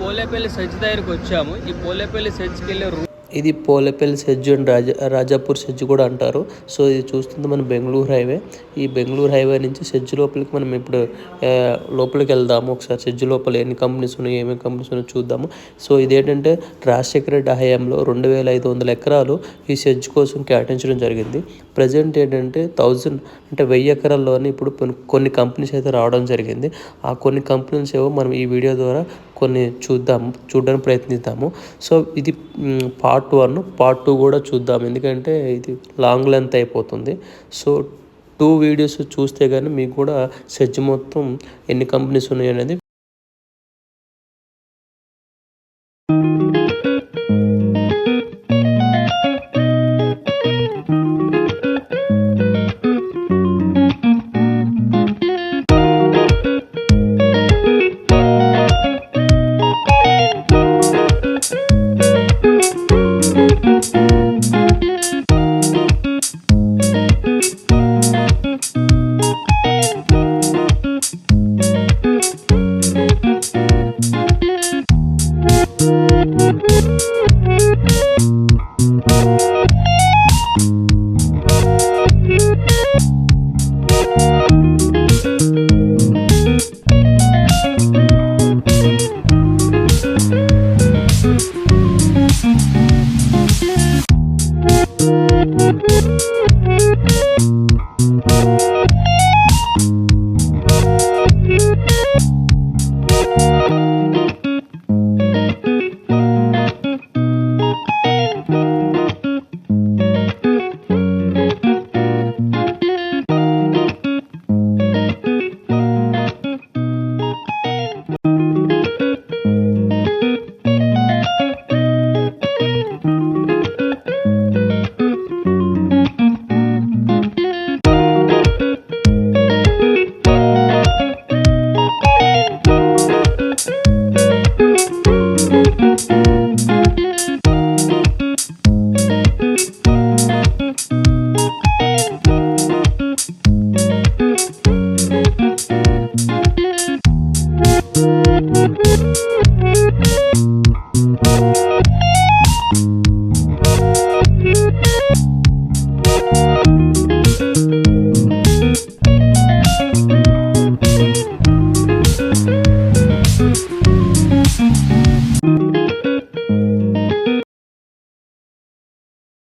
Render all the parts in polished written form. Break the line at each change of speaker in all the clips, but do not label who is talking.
Polepally SEZ దగ్గరికి వచ్చాము. ఈ పోలేపల్లి సెజ్కి వెళ్ళే
ఇది Polepally SEZ and Rajapur SEZ కూడా అంటారు. సో ఇది చూస్తుంది మన బెంగళూరు హైవే. ఈ బెంగళూరు హైవే నుంచి సెజ్ లోపలికి మనం ఇప్పుడు లోపలికి వెళ్దాము. ఒకసారి సెజ్ లోపల ఎన్ని కంపెనీస్ ఉన్నాయి, ఏమేమి కంపెనీస్ ఉన్నాయో చూద్దాము. సో ఇదేంటంటే రాజశేఖర రెడ్డి హయాంలో 2500 ఎకరాలు ఈ సెజ్ కోసం కేటాయించడం జరిగింది. ప్రజెంట్ ఏంటంటే 1000 ఎకరాల్లోనే ఇప్పుడు కొన్ని కంపెనీస్ అయితే రావడం జరిగింది. ఆ కొన్ని కంపెనీస్ ఏవో మనం ఈ వీడియో ద్వారా కొన్ని చూడడానికి ప్రయత్నిద్దాము. సో ఇది పార్ట్ 1, పార్ట్ 2 కూడా చూద్దాం, ఎందుకంటే ఇది లాంగ్ లెంత్ అయిపోతుంది. సో 2 వీడియోస్ చూస్తే కానీ మీకు కూడా సెజ్ మొత్తం ఎన్ని కంపెనీస్ ఉన్నాయి అనేది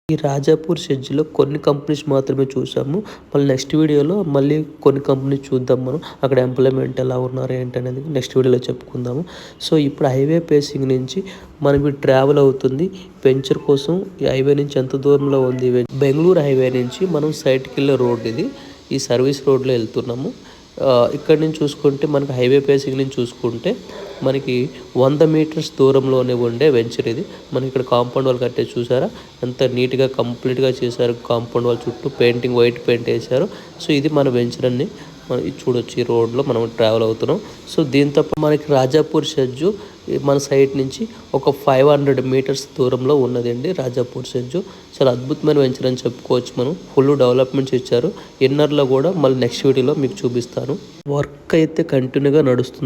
ఈ రాజాపూర్ సెజ్లో కొన్ని కంపెనీస్ మాత్రమే చూసాము. మళ్ళీ నెక్స్ట్ వీడియోలో మళ్ళీ కొన్ని కంపెనీస్ చూద్దాం. మనం అక్కడ ఎంప్లాయ్మెంట్ ఎలా ఉన్నారు ఏంటనేది నెక్స్ట్ వీడియోలో చెప్పుకుందాము. సో ఇప్పుడు హైవే పేసింగ్ నుంచి మనకి ట్రావెల్ అవుతుంది. వెంచర్ కోసం ఈ హైవే నుంచి ఎంత దూరంలో ఉంది, బెంగళూరు హైవే నుంచి మనం సైట్కి వెళ్ళే రోడ్ ఇది. ఈ సర్వీస్ రోడ్లో వెళ్తున్నాము. ఇక్కడ నుంచి చూసుకుంటే మనకి హైవే పేసింగ్ నుంచి చూసుకుంటే మనకి 100 మీటర్స్ దూరంలోనే ఉండే వెంచర్ ఇది. మనకి ఇక్కడ కాంపౌండ్ వాల్ కట్టే చూసారా, ఎంత నీట్గా కంప్లీట్గా చేశారు. కాంపౌండ్ వాల్ చుట్టూ పెయింటింగ్, వైట్ పెయింట్ వేశారు. సో ఇది మన వెంచర్ అన్ని మనం చూడొచ్చు. ఈ రోడ్లో మనం ట్రావెల్ అవుతున్నాం. సో దీంతో మనకి రాజాపూర్ సెజ్ మన సైట్ నుంచి ఒక 500 మీటర్స్ దూరంలో ఉన్నదండి రాజాపూర్ సెజ్. చాలా అద్భుతమైన వెంచర్ అని చెప్పుకోవచ్చు. మనం ఫుల్ డెవలప్మెంట్స్ ఇచ్చారు. ఇన్నర్లో కూడా మళ్ళీ నెక్స్ట్ వీడియోలో మీకు చూపిస్తాను. వర్క్ అయితే కంటిన్యూగా నడుస్తుంది.